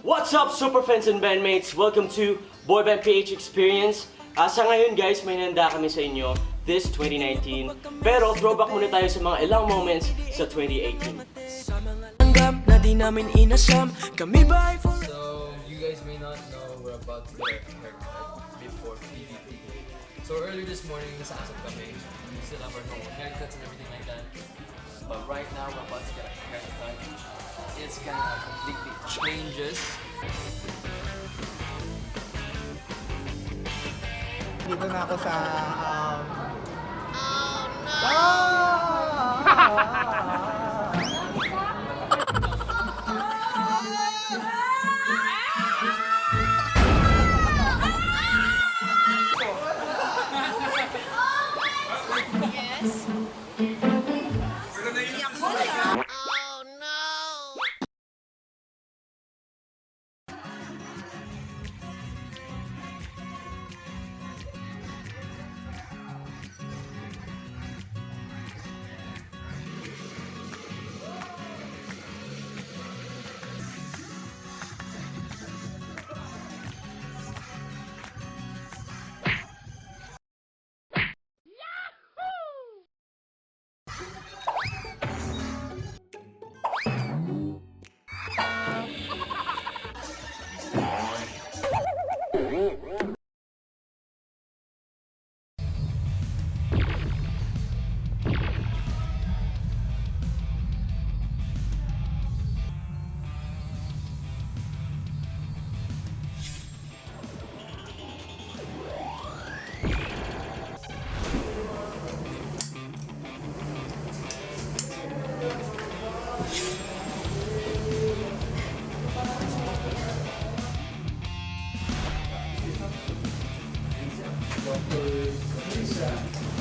What's up, super fans and bandmates? Welcome to BoybandPH Xperience. Sa ngayon guys, may nanda kami sa inyo this 2019. Pero throwback muna tayo sa mga ilang moments sa 2018. So, you guys may not know we're about to get a haircut before PDP. So earlier this morning, nasa asap kami. We still have our normal haircuts and everything like that. But right now, we're about to get a haircut. It's gonna completely changes. Dito na ako sa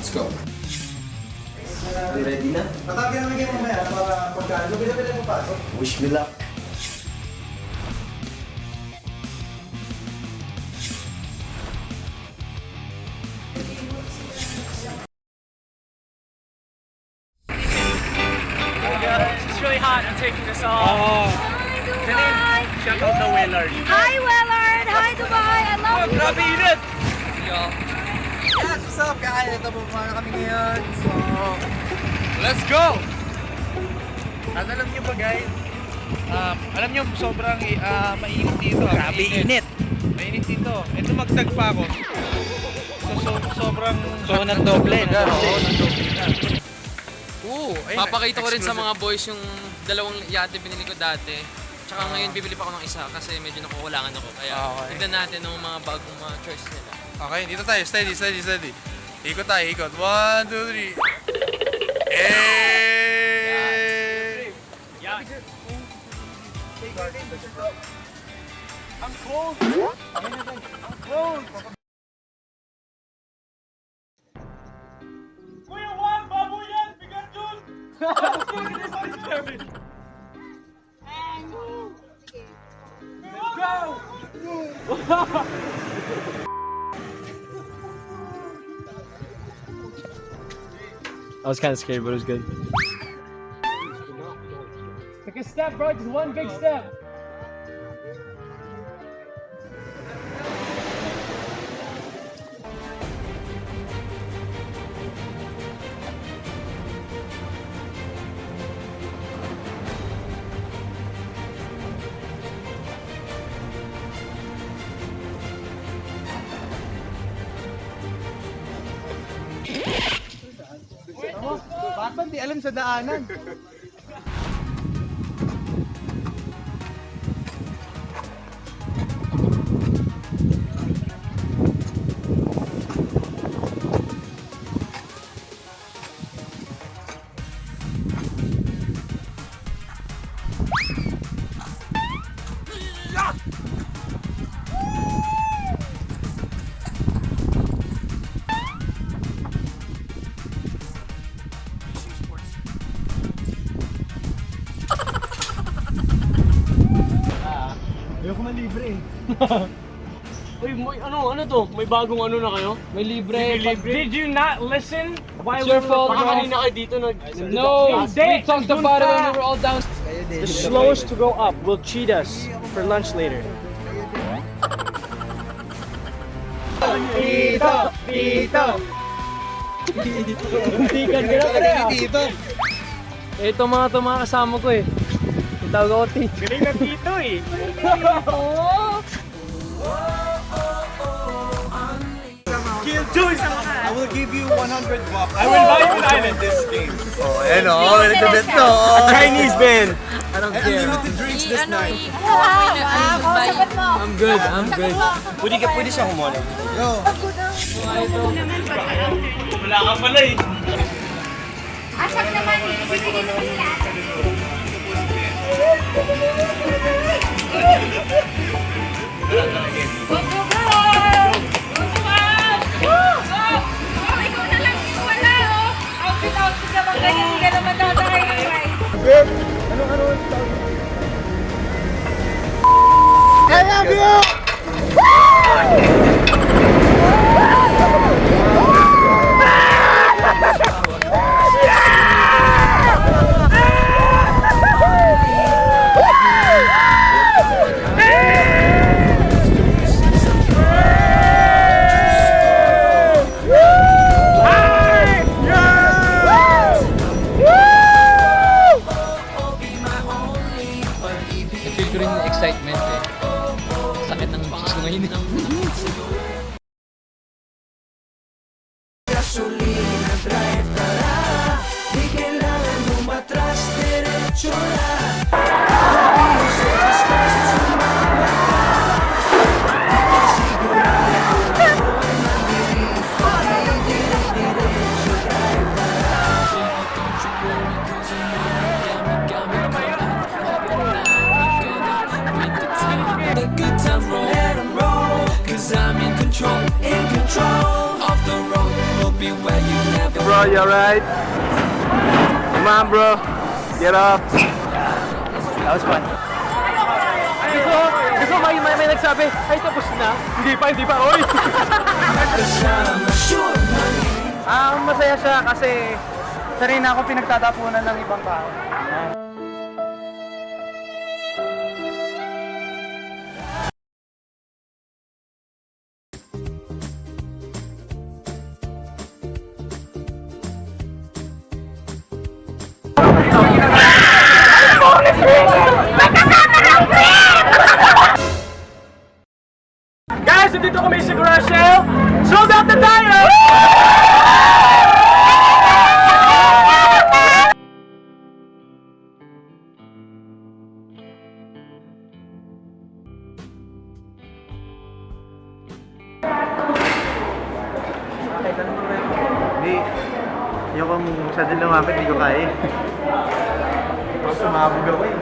Let's go. You ready na? Tatagyan namin kayo mamaya para pagkaan. Lubila-bila mo pasok. Wish me luck. It's really hot. I'm taking this off. Shout out to Willard. Hi, Willard! Hi, Dubai! I love you! Grabe init! Y'all. Yes, what's up guys? Ito po paano kami ngayon. So, Let's go! At alam nyo ba guys, alam nyo sobrang mainit dito. Grabe init! Mainit dito. Ito magdag pa ako. So sobrang... So nang doble na. Oo, nang doble na. Papakita ko rin sa mga boys yung dalawang yate binili ko dati. Tsaka ngayon bibili pa ako ng isa kasi medyo nakukulangan ako. Kaya tignan natin ng mga bagong mga choice nila. Okay, dito tayo. Steady, steady, steady. Ikot tayo, ikot. 1, 2, 3. Hey! Yeah. I'm cold. I'm cold. Kuya Juan, baboy yan! Bigat yun! Let's go! I was kind of scared, but it was good. Take a step, bro. Just one big step. bakit di alam sa daanan? Ayoko malibre eh. Uy, ano to? May bagong ano na kayo? May libre. Did you not listen? Why It's your fault, Baka bro. kanina kayo dito No, we talked about it when we were all down. The slowest to go up will cheat us. for lunch later. Ito mga kasama ko eh. Tawag ako Tito. Galing na Tito eh. I will give you 100 bucks. I will buy you an island. This game. Oh, ayan o. Nagdabet to. Chinese man. Unlimited drinks this night. I'm good, I'm good. Pwede siya kumuna. Yo. Wala ka pala eh. Asak naman, ibigay mo nila. Ikaw na lang yung wala, oh. Outfit naman ganyan, hindi ka naman tatay. I love you! I-feel ko rin yung excitement eh. Sakit ng boses ko ngayon. The good times roll, let 'em roll. 'Cause I'm in control of the road. We'll be where you never. Bro, you alright? Come on, bro. Get up. That was fun. Gusto may nagsabi, ay tapos na. Hindi pa, oy. Masaya siya kasi sanay na ako pinagtatapunan ng ibang tao. Guys, nandito kami sa Guererro. Sold out na tayo! Hindi. Ayoko masyadong lumapit, hindi ko kaya eh. Tapos sumabog ako eh.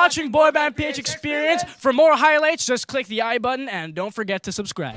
watching BoybandPH Experience. For more highlights, just click the I button and don't forget to subscribe.